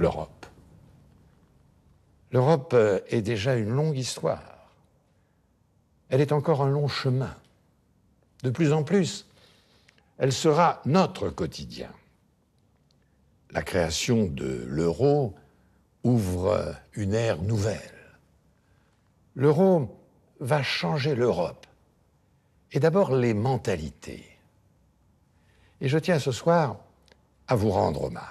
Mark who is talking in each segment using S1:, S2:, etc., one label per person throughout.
S1: l'Europe. L'Europe est déjà une longue histoire. Elle est encore un long chemin. De plus en plus, elle sera notre quotidien. La création de l'euro ouvre une ère nouvelle. L'euro va changer l'Europe, et d'abord les mentalités. Et je tiens ce soir à vous rendre hommage.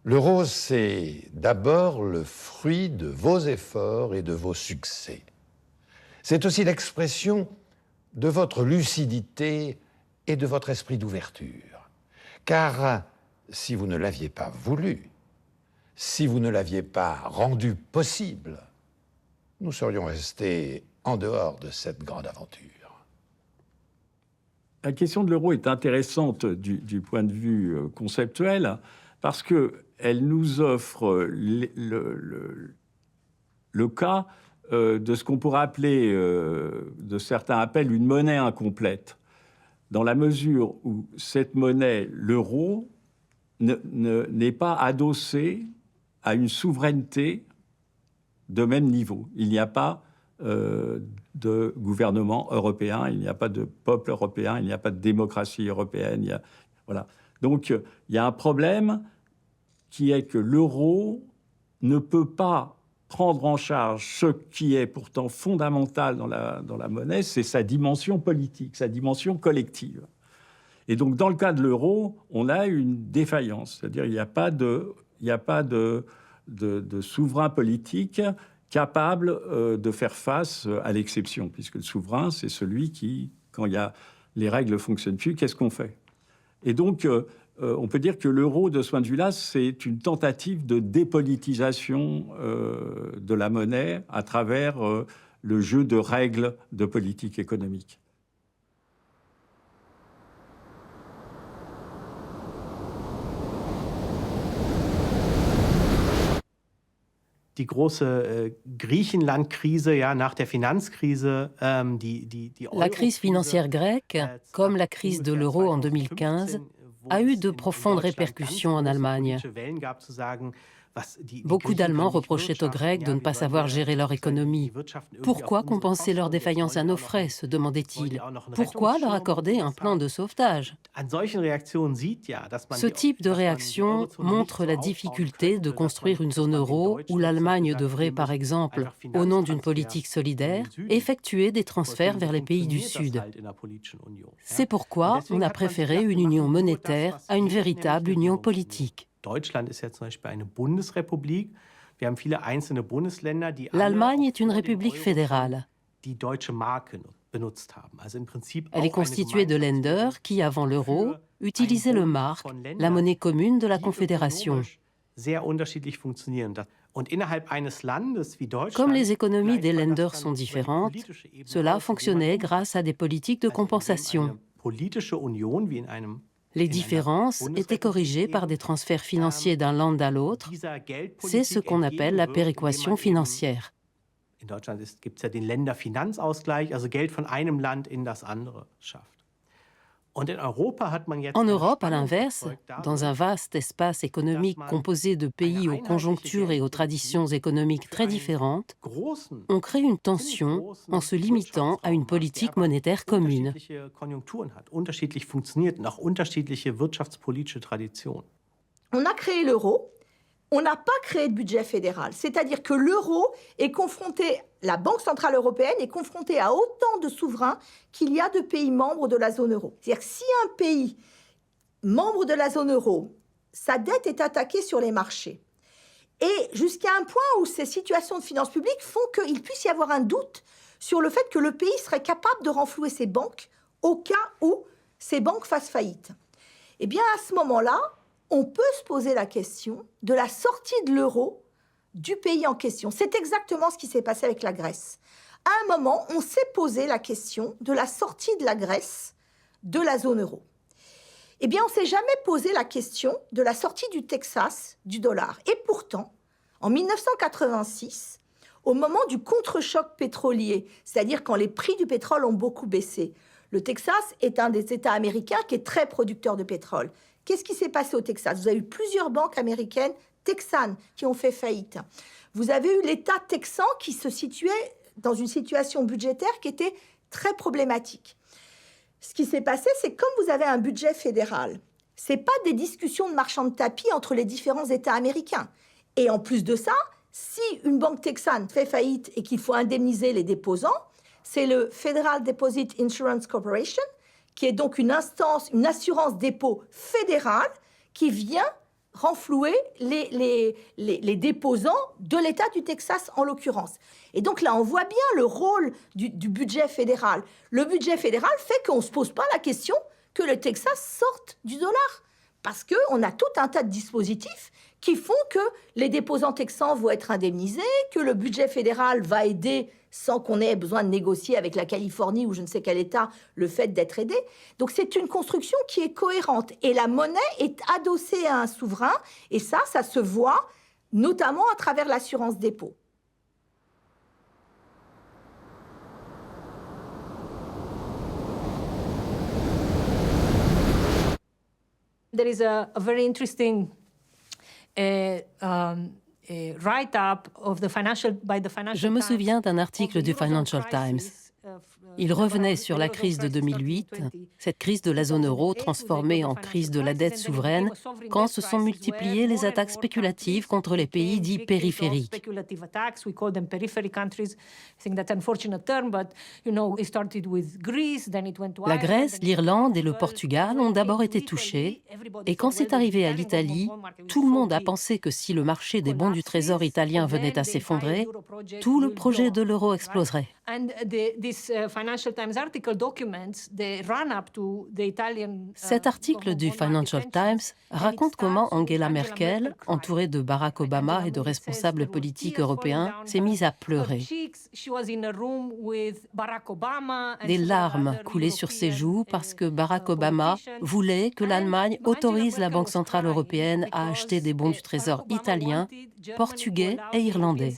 S1: L'euro, c'est d'abord le fruit de vos efforts et de vos succès. C'est aussi l'expression de votre lucidité et de votre esprit d'ouverture. Car si vous ne l'aviez pas voulu, si vous ne l'aviez pas rendu possible, nous serions restés en dehors de cette grande aventure.
S2: La question de l'euro est intéressante du point de vue conceptuel parce qu'elle nous offre le cas de ce qu'on pourrait appeler, de certains appellent une monnaie incomplète, dans la mesure où cette monnaie, l'euro, n'est pas adossée à une souveraineté de même niveau. Il n'y a pas de gouvernement européen, il n'y a pas de peuple européen, il n'y a pas de démocratie européenne. Voilà. Donc, il y a un problème qui est que l'euro ne peut pas prendre en charge ce qui est pourtant fondamental dans la monnaie, c'est sa dimension politique, sa dimension collective. Et donc, dans le cas de l'euro, on a une défaillance. C'est-à-dire qu'il n'y a pas de souverain politique capable de faire face à l'exception, puisque le souverain, c'est celui qui, quand les règles ne fonctionnent plus, qu'est-ce qu'on fait? Et donc, on peut dire que l'euro, de ce point de vue-là, c'est une tentative de dépolitisation de la monnaie à travers le jeu de règles de politique économique.
S3: Die große Griechenland-Krise, ja, nach der Finanzkrise,
S4: La crise financière grecque, comme la crise de l'euro en 2015, a eu de profondes répercussions en Allemagne. Beaucoup d'Allemands reprochaient aux Grecs de ne pas savoir gérer leur économie. Pourquoi compenser leurs défaillances à nos frais, se demandaient-ils. Pourquoi leur accorder un plan de sauvetage? Ce type de réaction montre la difficulté de construire une zone euro où l'Allemagne devrait, par exemple, au nom d'une politique solidaire, effectuer des transferts vers les pays du Sud. C'est pourquoi on a préféré une union monétaire à une véritable union politique. L'Allemagne est une république fédérale. Elle est constituée de Länder qui, avant l'euro, utilisaient le mark, la monnaie commune de la Confédération. Comme les économies des Länder sont différentes, cela fonctionnait grâce à des politiques de compensation. Les différences étaient corrigées par des transferts financiers d'un land à l'autre. C'est ce qu'on appelle la péréquation financière.
S3: In Deutschland gibt es ja den Länderfinanzausgleich, also Geld von einem Land in das andere schafft.
S4: En Europe, à l'inverse, dans un vaste espace économique composé de pays aux conjonctures et aux traditions économiques très différentes, on crée une tension en se limitant à une politique monétaire commune.
S5: On a créé l'euro. On n'a pas créé de budget fédéral, c'est-à-dire que l'euro est confronté, la Banque centrale européenne est confrontée à autant de souverains qu'il y a de pays membres de la zone euro. C'est-à-dire que si un pays membre de la zone euro, sa dette est attaquée sur les marchés, et jusqu'à un point où ces situations de finances publiques font qu'il puisse y avoir un doute sur le fait que le pays serait capable de renflouer ses banques au cas où ces banques fassent faillite. Eh bien, à ce moment-là, on peut se poser la question de la sortie de l'euro du pays en question. C'est exactement ce qui s'est passé avec la Grèce. À un moment, on s'est posé la question de la sortie de la Grèce de la zone euro. Eh bien, on ne s'est jamais posé la question de la sortie du Texas du dollar. Et pourtant, en 1986, au moment du contre-choc pétrolier, c'est-à-dire quand les prix du pétrole ont beaucoup baissé, le Texas est un des États américains qui est très producteur de pétrole. qu'est-ce qui s'est passé au Texas? Vous avez eu plusieurs banques américaines texanes qui ont fait faillite. Vous avez eu l'État texan qui se situait dans une situation budgétaire qui était très problématique. Ce qui s'est passé, c'est que comme vous avez un budget fédéral, ce n'est pas des discussions de marchands de tapis entre les différents États américains. Et en plus de ça, si une banque texane fait faillite et qu'il faut indemniser les déposants, c'est le Federal Deposit Insurance Corporation, qui est donc une instance, une assurance dépôt fédérale qui vient renflouer les déposants de l'État du Texas en l'occurrence. Et donc là, on voit bien le rôle du budget fédéral. Le budget fédéral fait qu'on ne se pose pas la question que le Texas sorte du dollar. Parce qu'on a tout un tas de dispositifs qui font que les déposants texans vont être indemnisés, que le budget fédéral va aider sans qu'on ait besoin de négocier avec la Californie ou je ne sais quel État le fait d'être aidé. Donc c'est une construction qui est cohérente. Et la monnaie est adossée à un souverain. Et ça se voit notamment à travers l'assurance dépôt.
S6: There is a very interesting write-up of the by the Financial
S4: Je me
S6: Times
S4: souviens d'un article du Financial Times. Il revenait sur la crise de 2008, cette crise de la zone euro transformée en crise de la dette souveraine, quand se sont multipliées les attaques spéculatives contre les pays dits périphériques. La Grèce, l'Irlande et le Portugal ont d'abord été touchés, et quand c'est arrivé à l'Italie, tout le monde a pensé que si le marché des bons du Trésor italien venait à s'effondrer, tout le projet de l'euro exploserait. Cet article du Financial Times raconte comment Angela Merkel, entourée de Barack Obama et de responsables politiques européens, s'est mise à pleurer. Des larmes coulaient sur ses joues parce que Barack Obama voulait que l'Allemagne autorise la Banque centrale européenne à acheter des bons du Trésor italiens, portugais et irlandais.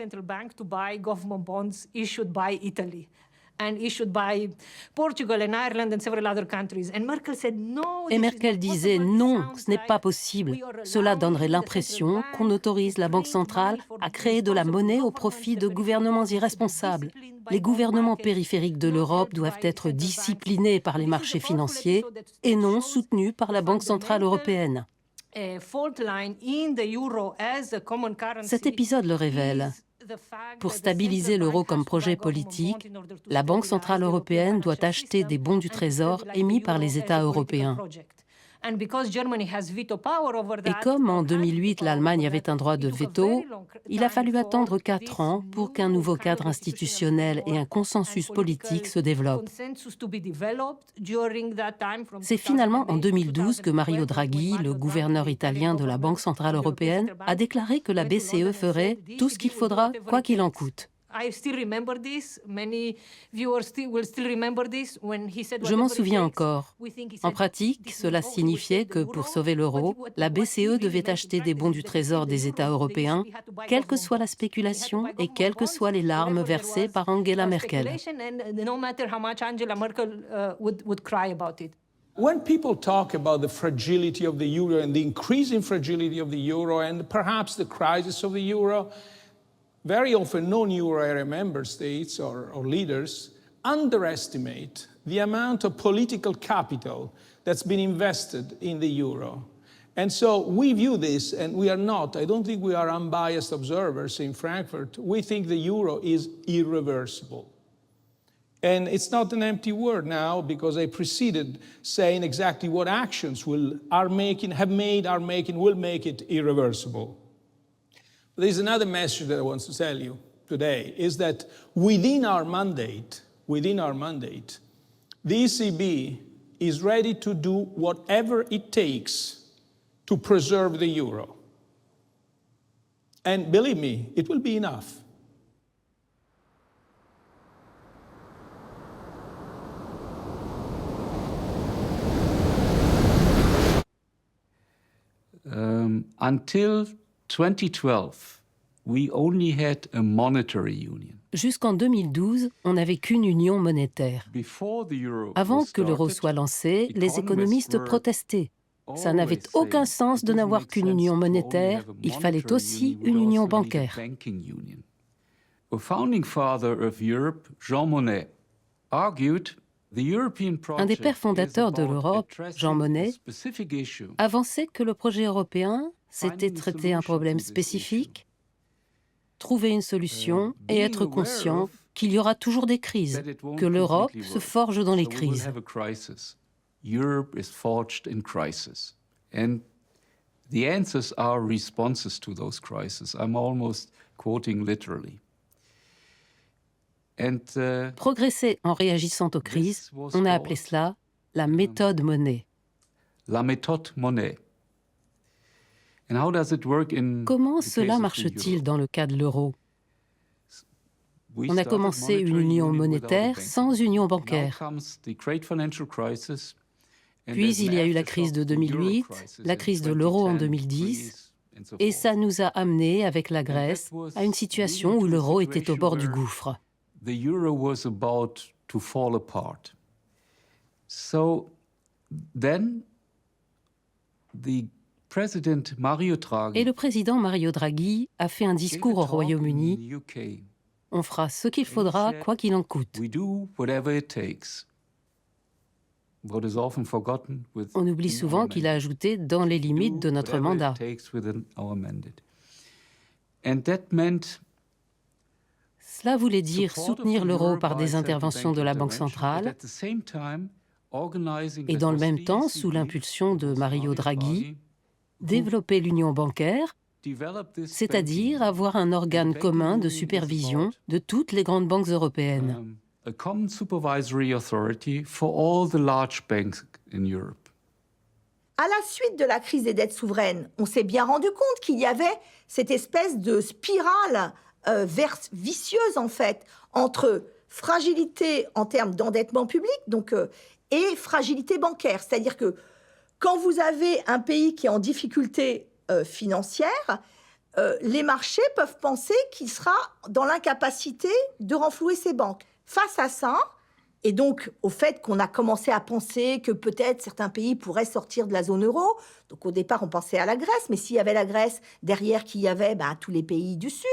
S4: Et Merkel disait non, ce n'est pas possible. Cela donnerait l'impression qu'on autorise la Banque centrale à créer de la monnaie au profit de gouvernements irresponsables. Les gouvernements périphériques de l'Europe doivent être disciplinés par les marchés financiers et non soutenus par la Banque centrale européenne. Cet épisode le révèle. Pour stabiliser l'euro comme projet politique, la Banque centrale européenne doit acheter des bons du Trésor émis par les États européens. Et comme en 2008, l'Allemagne avait un droit de veto, il a fallu attendre 4 ans pour qu'un nouveau cadre institutionnel et un consensus politique se développent. C'est finalement en 2012 que Mario Draghi, le gouverneur italien de la Banque centrale européenne, a déclaré que la BCE ferait tout ce qu'il faudra, quoi qu'il en coûte. Je m'en souviens encore. En pratique, cela signifiait que pour sauver l'euro, la BCE devait acheter des bons du Trésor des États européens, quelle que soit la spéculation et quelles que soient les larmes versées par Angela Merkel.
S7: When people talk about the fragility of the euro and the increasing fragility of the euro and perhaps the crisis of the euro, very often non-euro area member states or leaders underestimate the amount of political capital that's been invested in the euro. And so we view this, and we are not, I don't think we are unbiased observers in Frankfurt. We think the euro is irreversible. And it's not an empty word now, because I preceded saying exactly what actions will make it irreversible. There's another message that I want to tell you today, is that within our mandate, the ECB is ready to do whatever it takes to preserve the euro. And believe me, it will be enough.
S8: Until 2012, we only had a monetary union.
S4: Jusqu'en 2012, on n'avait qu'une union monétaire. Avant que l'euro soit lancé, les économistes protestaient. Ça n'avait aucun sens de n'avoir qu'une union monétaire, il fallait aussi une union bancaire.
S8: A founding father of Europe, Jean Monnet, argued the European project
S4: Un des pères fondateurs de l'Europe, Jean Monnet,
S8: specific
S4: avançait que le projet européen, c'était traiter un problème spécifique, trouver une solution et être conscient qu'il y aura toujours des crises, que l'Europe se forge dans les crises.
S8: Europe is forged in crisis. And the answers are responses to those crises. I'm almost quoting literally.
S4: Progresser en réagissant aux crises, on a appelé cela la méthode Monnet.
S8: La méthode Monnet. And how does it work in
S4: Comment
S8: the case
S4: cela
S8: of the
S4: marche-t-il
S8: euro?
S4: dans le cas de l'euro?
S8: We
S4: On a
S8: started
S4: commencé une
S8: monetary
S4: union
S8: union
S4: monétaire
S8: without a
S4: sans
S8: banking
S4: union
S8: union. Now
S4: bancaire.
S8: comes the great financial crisis, and
S4: Puis
S8: that
S4: il y a eu la
S8: aftershocks
S4: crise de
S8: of the euro
S4: 2008,
S8: crisis
S4: la
S8: in
S4: crise de l'euro en
S8: 2010,
S4: 2010,
S8: and so
S4: et
S8: forth.
S4: ça nous a amenés, avec la Grèce, à une situation où l'euro était au bord du gouffre.
S8: The euro was about to fall apart. So then the president Mario Draghi
S4: Et le président Mario Draghi a fait un
S8: gave a
S4: discours au
S8: talk in
S4: Royaume-Uni.
S8: the UK.
S4: On fera ce qu'il faudra, quoi qu'il en coûte.
S8: We do whatever it takes. What is often forgotten with
S4: On oublie
S8: in
S4: souvent
S8: our
S4: qu'il a
S8: mandate.
S4: ajouté dans les limites de notre
S8: Whatever
S4: mandat.
S8: it takes within our mandate. And that meant
S4: Cela voulait dire
S8: support of
S4: soutenir
S8: the
S4: l'euro
S8: euro
S4: par
S8: by
S4: des
S8: central
S4: interventions de la Banque
S8: intervention,
S4: centrale
S8: but at the same time organizing
S4: et
S8: that
S4: dans le
S8: was
S4: même
S8: the
S4: temps,
S8: ECB,
S4: sous l'impulsion de
S8: it was
S4: Mario
S8: Mario
S4: Draghi, développer l'union bancaire,
S8: developed this
S4: c'est-à-dire
S8: banking
S4: avoir un organe
S8: banking
S4: commun de
S8: union is
S4: supervision
S8: about,
S4: de toutes les grandes banques européennes.
S8: a common supervisory authority for all the large banks in Europe.
S5: À la suite de la crise des dettes souveraines, on s'est bien rendu compte qu'il y avait cette espèce de spirale vicieuse, en fait, entre fragilité en termes d'endettement public et fragilité bancaire. C'est-à-dire que quand vous avez un pays qui est en difficulté financière, les marchés peuvent penser qu'il sera dans l'incapacité de renflouer ses banques. Face à ça, et donc au fait qu'on a commencé à penser que peut-être certains pays pourraient sortir de la zone euro, donc au départ on pensait à la Grèce, mais s'il y avait la Grèce, derrière qu'il y avait tous les pays du Sud,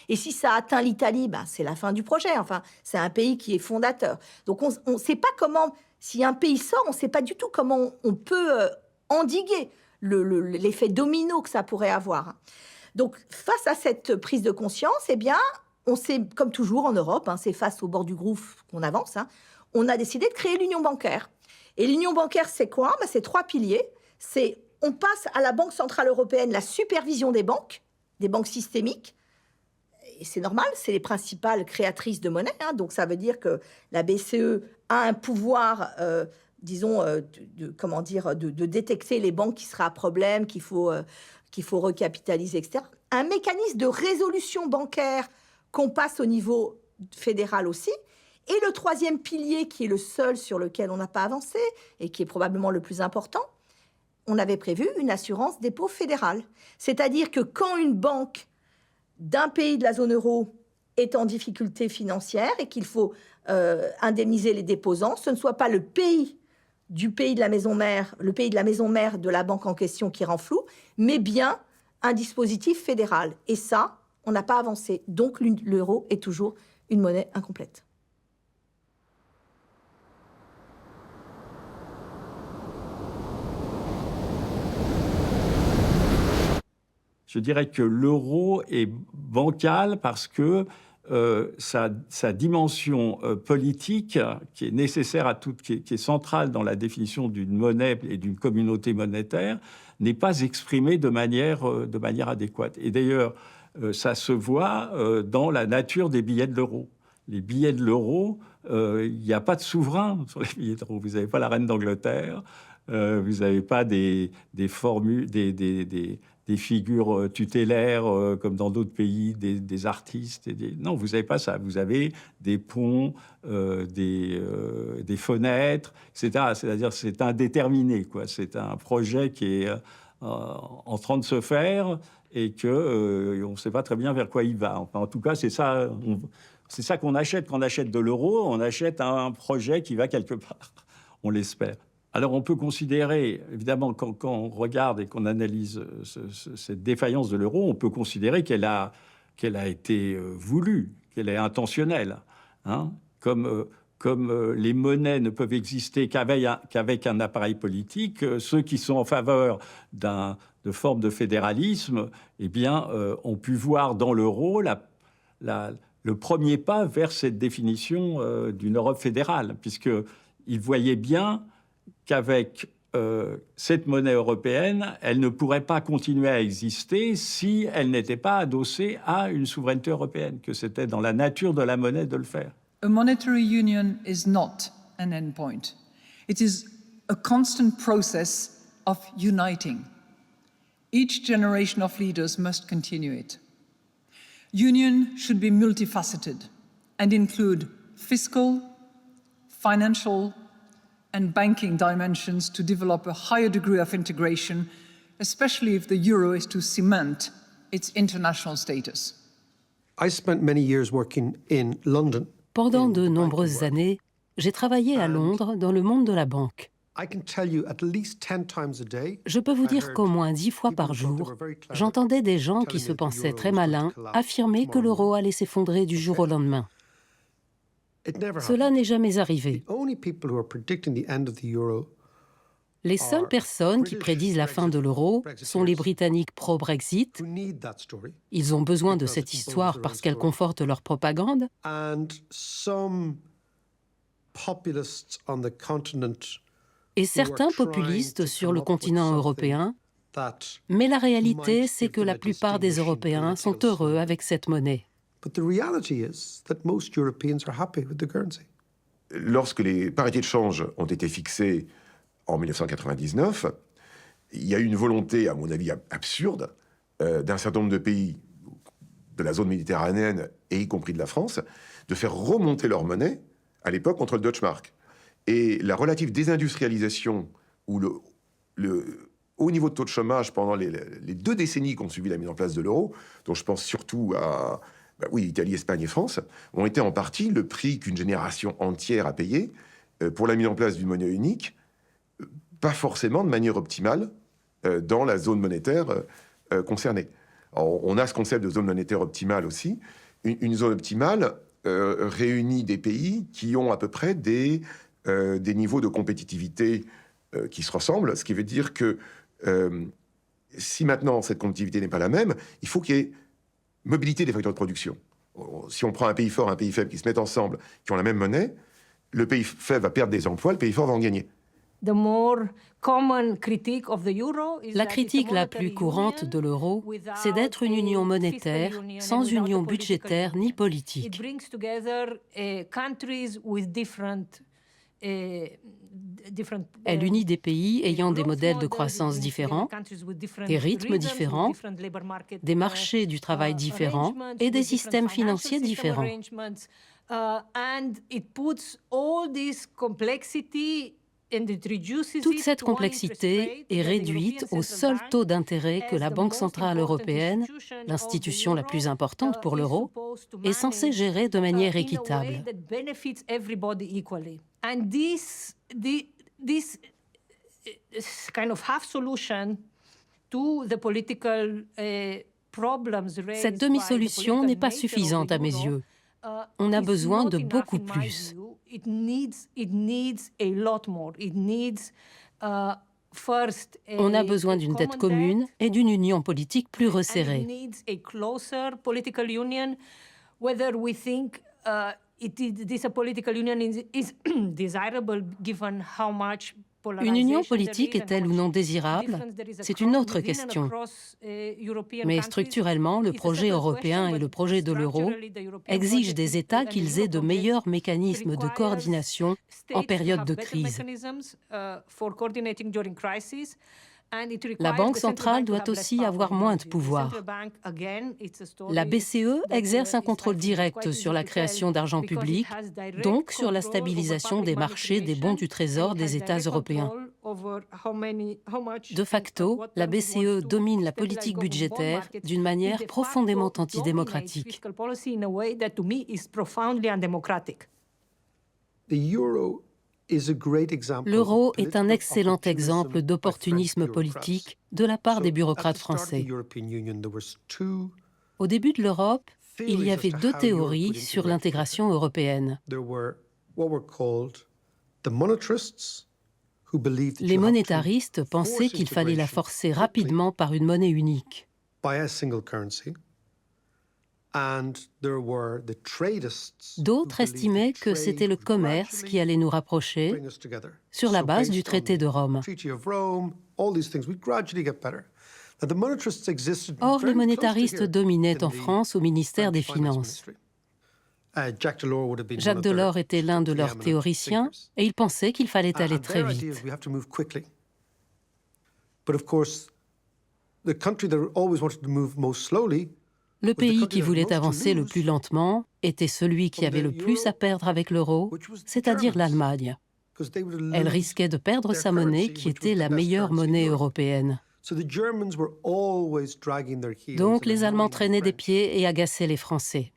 S5: et si ça atteint l'Italie, c'est la fin du projet, enfin c'est un pays qui est fondateur. Donc on ne sait pas comment, si un pays sort, on ne sait pas du tout comment on peut endiguer l'effet domino que ça pourrait avoir. Donc face à cette prise de conscience, eh bien, on s'est, comme toujours en Europe, c'est face au bord du gouffre qu'on avance, on a décidé de créer l'union bancaire. Et l'union bancaire, c'est quoi ? C'est 3 piliers. On passe à la Banque centrale européenne la supervision des banques systémiques. Et c'est normal, c'est les principales créatrices de monnaie. Donc ça veut dire que la BCE a un pouvoir, de détecter les banques qui seraient à problème, qu'il faut recapitaliser, etc. Un mécanisme de résolution bancaire qu'on passe au niveau fédéral aussi. Et le 3e pilier, qui est le seul sur lequel on n'a pas avancé, et qui est probablement le plus important, on avait prévu une assurance dépôt fédérale. C'est-à-dire que quand une banque d'un pays de la zone euro est en difficulté financière et qu'il faut indemniser les déposants, ce ne soit pas le pays de la maison mère, le pays de la maison mère de la banque en question qui renfloue, mais bien un dispositif fédéral. Et ça, on n'a pas avancé. Donc l'euro est toujours une monnaie incomplète.
S2: Je dirais que l'euro est bancal parce que sa dimension politique, qui est nécessaire qui est centrale dans la définition d'une monnaie et d'une communauté monétaire, n'est pas exprimée de manière adéquate. Et d'ailleurs, ça se voit dans la nature des billets de l'euro. Les billets de l'euro, il n'y a pas de souverain sur les billets de l'euro. Vous n'avez pas la reine d'Angleterre, vous n'avez pas des figures tutélaires comme dans d'autres pays, des artistes. Non, vous n'avez pas ça. Vous avez des ponts, des fenêtres, etc. C'est-à-dire c'est indéterminé, quoi. C'est un projet qui est en train de se faire et qu'on ne sait pas très bien vers quoi il va. Enfin, en tout cas, c'est ça qu'on achète. Quand on achète de l'euro, on achète un projet qui va quelque part, on l'espère. Alors on peut considérer, évidemment, quand on regarde et qu'on analyse cette défaillance de l'euro, on peut considérer qu'elle a été voulue, qu'elle est intentionnelle. Hein, comme les monnaies ne peuvent exister qu'avec un appareil politique, ceux qui sont en faveur de forme de fédéralisme, eh bien, ont pu voir dans l'euro le premier pas vers cette définition d'une Europe fédérale, puisqu'ils voyaient bien qu'avec cette monnaie européenne, elle ne pourrait pas continuer à exister si elle n'était pas adossée à une souveraineté européenne, que c'était dans la nature de la monnaie de le faire.
S9: A monetary union is not an endpoint. It is a constant process of uniting. Each generation of leaders must continue it. Union should be multifaceted and include fiscal, financial, and banking dimensions to develop a higher degree of integration, especially if the euro is to cement its international status.
S10: I spent many years working in London.
S4: Pendant de nombreuses années, j'ai travaillé à Londres dans le monde de la banque. Je peux vous dire qu'au moins 10 fois par jour, j'entendais des gens qui se pensaient très malins affirmer que l'euro allait s'effondrer du jour au lendemain. Cela n'est jamais arrivé. Les seules personnes qui prédisent la fin de l'euro sont les Britanniques pro-Brexit. Ils ont besoin de cette histoire parce qu'elle conforte leur propagande. Et certains populistes sur le continent européen. Mais la réalité, c'est que la plupart des Européens sont heureux avec cette monnaie.
S11: Lorsque les parités de change ont été fixées en 1999, il y a eu une volonté, à mon avis absurde, d'un certain nombre de pays de la zone méditerranéenne, et y compris de la France, de faire remonter leur monnaie, à l'époque, contre le Deutschmark. Et la relative désindustrialisation, ou le haut niveau de taux de chômage pendant les 2 décennies qui ont suivi la mise en place de l'euro, dont je pense surtout à Italie, Espagne et France, ont été en partie le prix qu'une génération entière a payé pour la mise en place d'une monnaie unique, pas forcément de manière optimale dans la zone monétaire concernée. Alors, on a ce concept de zone monétaire optimale aussi. Une zone optimale réunit des pays qui ont à peu près des niveaux de compétitivité qui se ressemblent, ce qui veut dire que si maintenant cette compétitivité n'est pas la même, il faut qu'il y ait mobilité des facteurs de production. Si on prend un pays fort et un pays faible qui se mettent ensemble, qui ont la même monnaie, le pays faible va perdre des emplois, le pays fort va en gagner.
S4: La critique la plus courante de l'euro, c'est d'être une union monétaire sans union budgétaire ni politique. Elle unit des pays ayant des modèles de croissance différents, des rythmes différents, des marchés du travail différents et des systèmes financiers différents. Toute cette complexité est réduite au seul taux d'intérêt que la Banque centrale européenne, l'institution la plus importante pour l'euro, est censée gérer de manière équitable. Cette demi-solution n'est pas suffisante à mes yeux. On a besoin de beaucoup plus. On a besoin d'une dette commune et d'une union politique plus resserrée. Une union politique est-elle ou non désirable? C'est une autre question. Mais structurellement, le projet européen et le projet de l'euro exigent des États qu'ils aient de meilleurs mécanismes de coordination en période de crise. La Banque centrale doit aussi avoir moins de pouvoir. La BCE exerce un contrôle direct sur la création d'argent public, donc sur la stabilisation des marchés des bons du Trésor des États européens. De facto, la BCE domine la politique budgétaire d'une manière profondément antidémocratique. L'euro est un excellent exemple d'opportunisme politique de la part des bureaucrates français. Au début de l'Europe, il y avait deux théories sur l'intégration européenne. Les monétaristes pensaient qu'il fallait la forcer rapidement par une monnaie unique. D'autres estimaient que c'était le commerce qui allait nous rapprocher sur la base du traité de Rome. Or, les monétaristes dominaient en France au ministère des Finances. Jacques Delors était l'un de leurs théoriciens et il pensait qu'il fallait aller très vite. Le pays qui voulait avancer le plus lentement était celui qui avait le plus à perdre avec l'euro, c'est-à-dire l'Allemagne. Elle risquait de perdre sa monnaie qui était la meilleure monnaie européenne. Donc les Allemands traînaient des pieds et agaçaient les Français.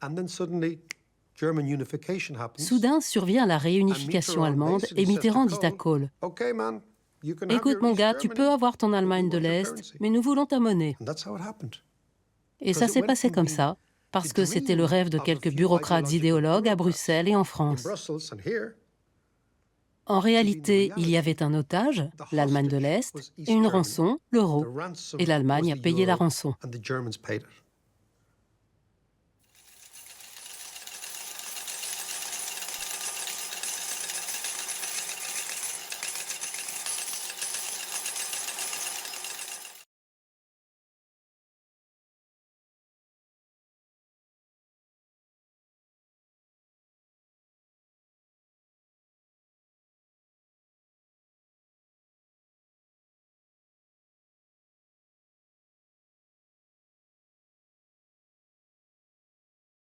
S4: Soudain survient la réunification allemande et Mitterrand dit à Kohl : « Écoute mon gars, tu peux avoir ton Allemagne de l'Est, mais nous voulons ta monnaie. » Et ça s'est passé comme ça, parce que c'était le rêve de quelques bureaucrates idéologues à Bruxelles et en France. En réalité, il y avait un otage, l'Allemagne de l'Est, et une rançon, l'euro. Et l'Allemagne a payé la rançon.